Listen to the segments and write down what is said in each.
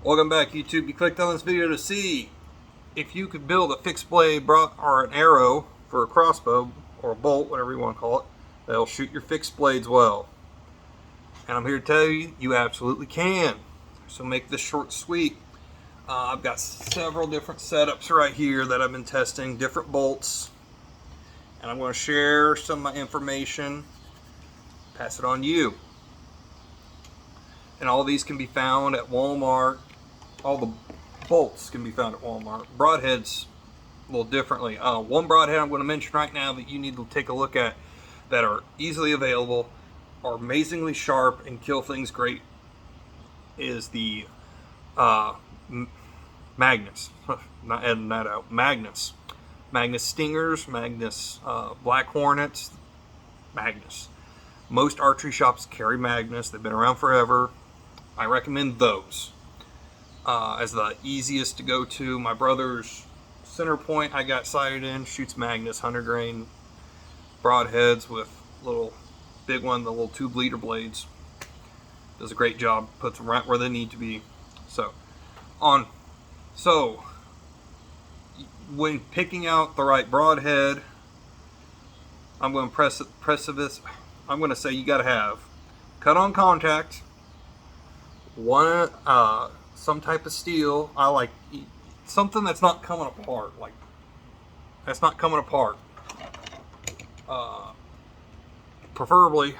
Welcome back, YouTube. You clicked on this video to see if you could build a fixed blade or an arrow for a crossbow or a bolt, whatever you want to call it, that'll shoot your fixed blades well. And I'm here to tell you, you absolutely can. So make this short and sweet. I've got several different setups right here that I've been testing, different bolts, and I'm going to share some of my information, pass it on to you. And all of these can be found at Walmart. All the bolts can be found at Walmart. Broadheads a little differently. One broadhead I'm going to mention right now that you need to take a look at that are easily available, are amazingly sharp, and kill things great is the Magnus. Not editing that out. Magnus. Magnus Stingers, Magnus Black Hornets, Magnus. Most archery shops carry Magnus. They've been around forever. I recommend those as the easiest to go to. My brother's center point I got sighted in shoots Magnus 100 grain broadheads with little big one, the little tube leader blades. Does a great job, puts them right where they need to be. So when picking out the right broadhead, I'm going to I'm going to say you got to have cut on contact, one some type of steel. I like something that's not coming apart, like that's not coming apart. Preferably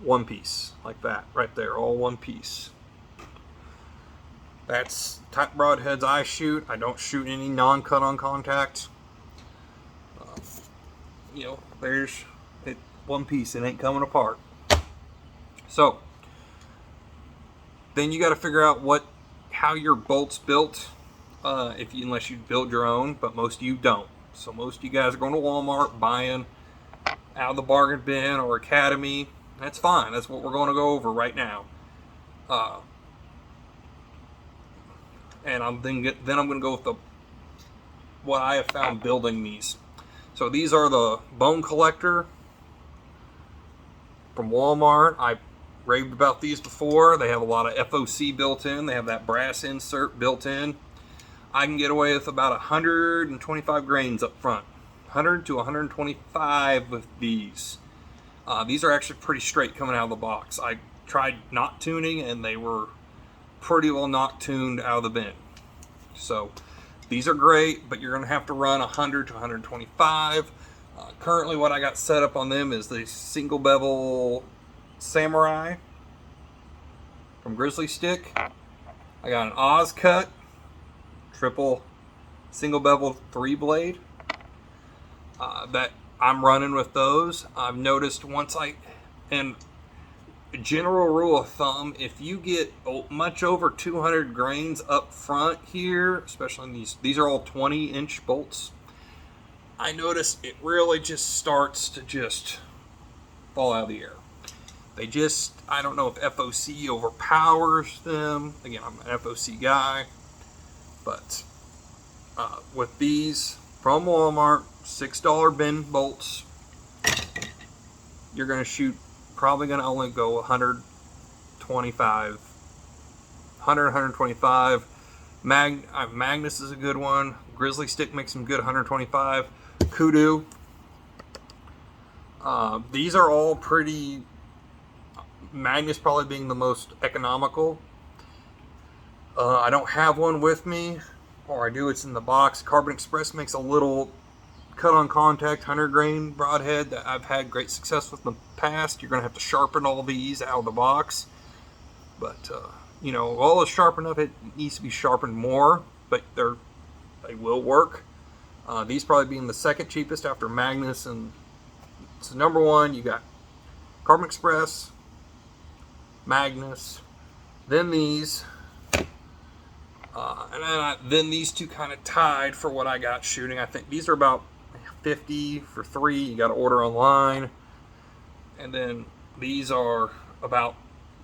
one piece like that right there, all one piece. That's type broadheads I shoot. I don't shoot any non-cut on contact. There's it, one piece. It ain't coming apart. So then you got to figure out how your bolt's built. Unless you build your own, but most of you don't. So most of you guys are going to Walmart buying out of the bargain bin or Academy. That's fine. That's what we're going to go over right now. And I'm going to go with what I have found building these. So these are the Bone Collector from Walmart. I raved about these before. They have a lot of FOC built in. They have that brass insert built in. I can get away with about 125 grains up front. 100 to 125 with these. These are actually pretty straight coming out of the box. I tried not tuning and they were pretty well not tuned out of the bin. So these are great, but you're going to have to run 100 to 125. Currently what I got set up on them is the single bevel Samurai from Grizzly Stick. I got an Oz cut triple single bevel 3 blade that I'm running with those. I've noticed and a general rule of thumb, if you get much over 200 grains up front here, especially in these are all 20-inch bolts, I notice it really just starts to fall out of the air. I don't know if FOC overpowers them. Again, I'm an FOC guy, but with these from Walmart, $6 bin bolts, you're going to probably going to only go 125. Magnus is a good one. Grizzly Stick makes some good 125. Kudu. These are all pretty. Magnus probably being the most economical. I don't have one with me, or I do, it's in the box. Carbon Express makes a little cut on contact 100 grain broadhead that I've had great success with in the past. You're going to have to sharpen all these out of the box, but all is sharp enough. It needs to be sharpened more, but they will work. These probably being the second cheapest after Magnus, and so number one you got Carbon Express, Magnus, then these, and then these two kind of tied for what I got shooting. I think these are about 50 for 3. You got to order online, and then these are about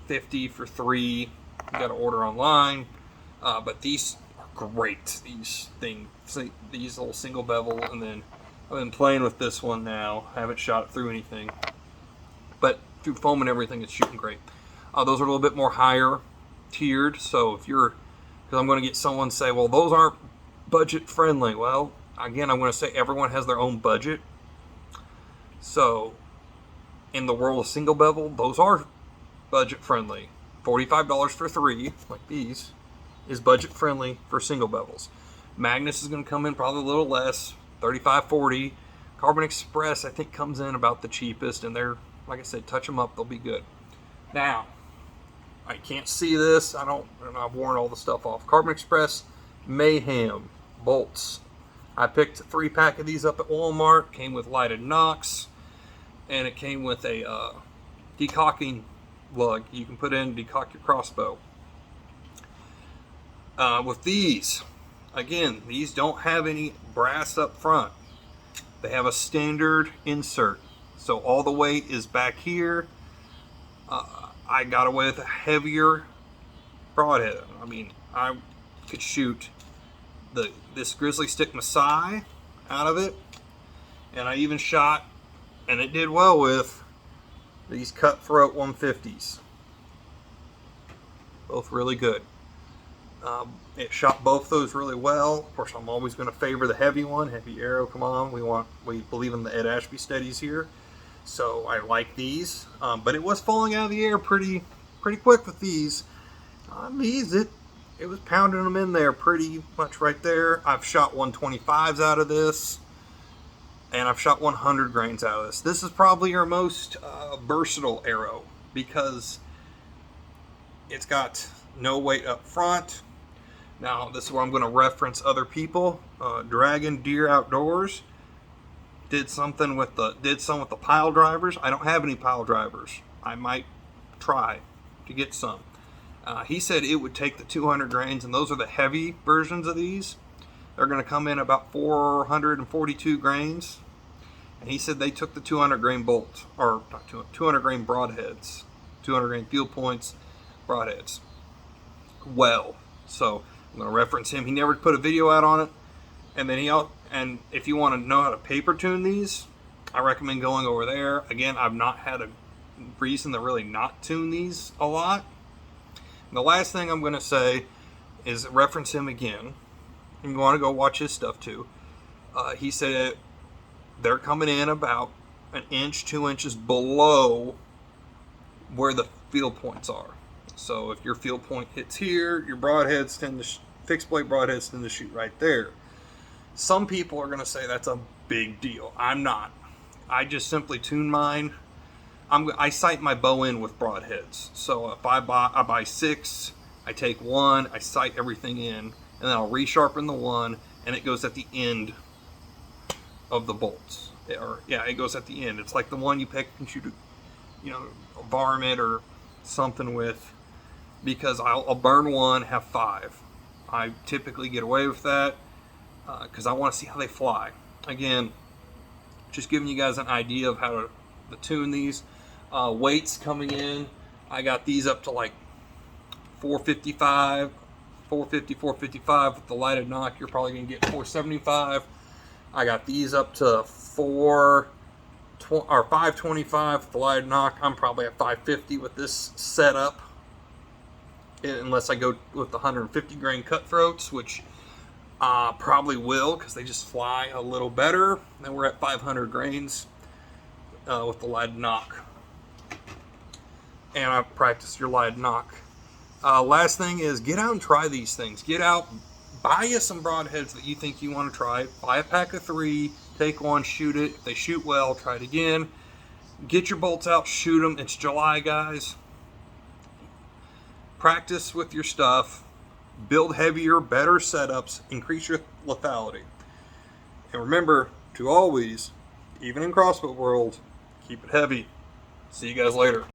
50 for 3. You got to order online. But these are great. These little single bevel, and then I've been playing with this one now. I haven't shot it through anything, but through foam and everything, it's shooting great. Those are a little bit more higher. tiered. So if you're, because I'm going to get someone say, well, those aren't budget friendly. Well, again, I'm going to say everyone has their own budget. So in the world of single bevel, those are budget friendly. $45 for 3, like these, is budget friendly for single bevels. Magnus is going to come in probably a little less, $35, $40. Carbon Express, I think, comes in about the cheapest, and they're, like I said, touch them up, they'll be good. Now, I can't see this. I've worn all the stuff off. Carbon Express Mayhem bolts. I picked a 3-pack of these up at Walmart. Came with lighted nocks, and it came with a decocking lug you can put in to decock your crossbow. With these, again, these don't have any brass up front. They have a standard insert, so all the weight is back here. I got away with a heavier broadhead. I mean, I could shoot this grizzly stick Masai out of it, and I even shot, and it did well with these cutthroat 150s. Both really good. It shot both those really well. Of course, I'm always going to favor the heavy one, heavy arrow. Come on, we believe in the Ed Ashby steadies here. So I like these, but it was falling out of the air pretty quick with these. These, it was pounding them in there pretty much right there. I've shot 125s out of this, and I've shot 100 grains out of this. This is probably your most versatile arrow because it's got no weight up front. Now, this is where I'm going to reference other people. Dragon Deer Outdoors did some with the pile drivers. I don't have any pile drivers. I might try to get some. He said it would take the 200 grains, and those are the heavy versions of these. They're going to come in about 442 grains. And he said they took the 200 grain bolt, or not 200 grain broadheads, 200 grain field points broadheads. Well, so I'm going to reference him. He never put a video out on it. And then and if you want to know how to paper tune these, I recommend going over there. Again, I've not had a reason to really not tune these a lot. And the last thing I'm going to say is reference him again. You want to go watch his stuff too. He said they're coming in about an inch, 2 inches below where the field points are. So if your field point hits here, your broadheads fixed blade broadheads tend to shoot right there. Some people are going to say that's a big deal. I'm not. I just simply tune mine. I sight my bow in with broadheads. So if I buy 6, I take 1, I sight everything in, and then I'll resharpen the 1, and it goes at the end of the bolts. It goes at the end. It's like the one you pick and shoot a varmint or something with, because I'll burn 1, have 5. I typically get away with that because I want to see how they fly. Again, just giving you guys an idea of how to tune these. Weights coming in, I got these up to like 455, 455 with the lighted knock. You're probably going to get 475. I got these up to 525 with the lighted knock. I'm probably at 550 with this setup, unless I go with the 150 grain cutthroats, which probably will, because they just fly a little better. And we're at 500 grains with the lighted knock. And I've practiced your lighted knock. Last thing is, get out and try these things. Get out, buy you some broadheads that you think you want to try. Buy a pack of 3, take 1, shoot it. If they shoot well, try it again. Get your bolts out, shoot them. It's July, guys. Practice with your stuff. Build heavier, better setups. Increase your lethality. And remember to always, even in crossbow world, keep it heavy. See you guys later.